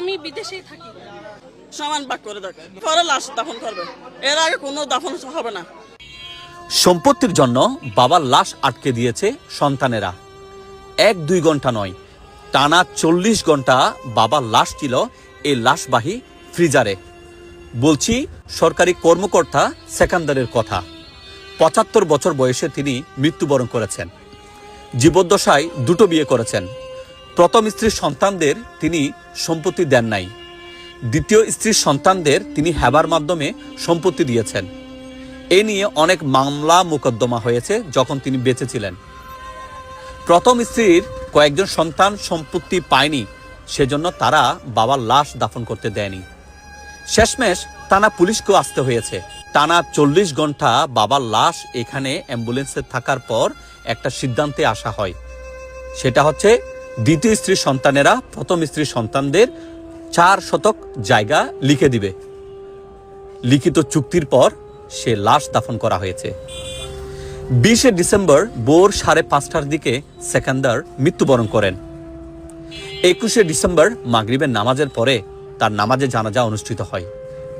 আমি বিদেশেই থাকি। সমান ভাগ করে দেখ, পরে লাশ দাফন করবে, এর আগে কোনো দাফন হবে না। সম্পত্তির জন্য বাবার লাশ আটকে দিয়েছে সন্তানেরা। 1-2 ঘন্টা নয়, টানা 40 ঘন্টা বাবার লাশ ছিল এই লাশবাহী ফ্রিজারে। বলছি সরকারি কর্মকর্তা সেকান্দারের কথা। 75 বছর বয়সে তিনি মৃত্যুবরণ করেছেন। জীবদ্দশায় 2টো বিয়ে করেছেন। প্রথম স্ত্রীর সন্তানদের তিনি সম্পত্তি দেন নাই। দ্বিতীয় স্ত্রীর সন্তানদের তিনি হেবার মাধ্যমে সম্পত্তি দিয়েছেন। এ নিয়ে অনেক মামলা মোকদ্দমা হয়েছে যখন তিনি বেঁচে ছিলেন। প্রথম স্ত্রীর কয়েকজন সন্তান সম্পত্তি পায়নি, সেজন্য তারা বাবার লাশ দাফন করতে দেয়নি। শেষমেশ টানা পুলিশকেও আসতে হয়েছে। টানা 40 ঘন্টা বাবার লাশ এখানে অ্যাম্বুলেন্সে থাকার পর একটা সিদ্ধান্তে আসা হয়। সেটা হচ্ছে দ্বিতীয় স্ত্রীর সন্তানেরা প্রথম স্ত্রীর সন্তানদের 4 শতক জায়গা লিখে দিবে। লিখিত চুক্তির পর সে লাশ দাফন করা হয়েছে। 20 ডিসেম্বর ভোর 5:30টার দিকে সেকান্দার মৃত্যুবরণ করেন। 21 ডিসেম্বর মাগরিবের নামাজের পরে তার নামাজে জানাজা অনুষ্ঠিত হয়।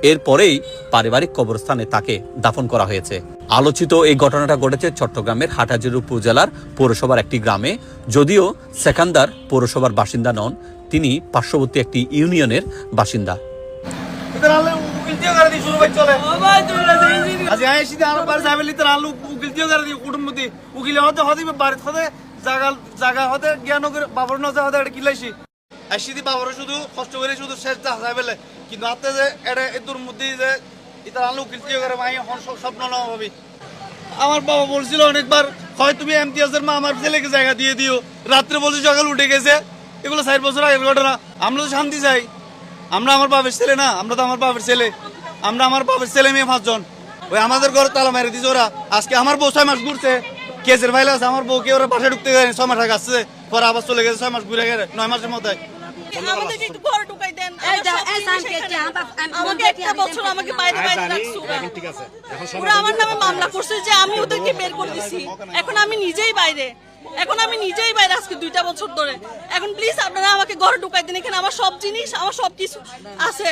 এরপরেই পারিবারিক কবরস্থানে তাকে দাফন করা হয়েছে। আলোচিত এই ঘটনাটা ঘটেছে চট্টগ্রামের হাটহাজারী উপজেলার পৌরসভার একটি গ্রামে। যদিও সেকান্দার পৌরসভার বাসিন্দা নন, তিনি পার্শ্ববর্তী একটি ইউনিয়নের বাসিন্দা। শুধু কষ্ট করে শুধু শেষ যাইবেলে কিন্তু আপনি যে এটা এর মধ্যে যে এটা আলু উকিল করে মাই স্বপ্ন না ভাবি। আমার বাবা বলছিল অনেকবার, হয় তুমি এমতিয়াজের মা আমার ছেলেকে জায়গা দিয়ে দিও, রাত্রে বলছি সকাল উঠে গেছে। এগুলো 4 বছর আগের ঘটনা। আমরা তো শান্তি চাই, আমরা আমার বাপের ছেলে না, আমরা তো আমার বাপের ছেলে, আমরা আমার বাপের ছেলে মেয়ে 5 জন। ওই আমাদের ঘরে তালা মেরে দিছে ওরা। আজকে আমার বউ 6 মাস ঘুরছে, কেসের ফাইল আছে, আমার বউকে ওরা বাসায় ঢুকতে গেছে 6 মাস আগে আসছে, পরে আবার চলে গেছে 6 মাস ঘুরে গেছে 9 মাসের মধ্যে। আমাদেরকে একটু ঘরে ঢুকাই দেন, আমাকে একটা বছর আমাকে বাইরে বাইরে রাখছো। ওরা আমার নামে মামলা করছে যে আমি ওদেরকে বের করে দিছি। এখন আমি নিজেই বাইরে, আজকে 2টা বছর ধরে। এখন প্লিজ আপনারা আমাকে ঘরে ঢুকাই দিন, এখানে আমার সব জিনিস, আমার সব কিছু আছে।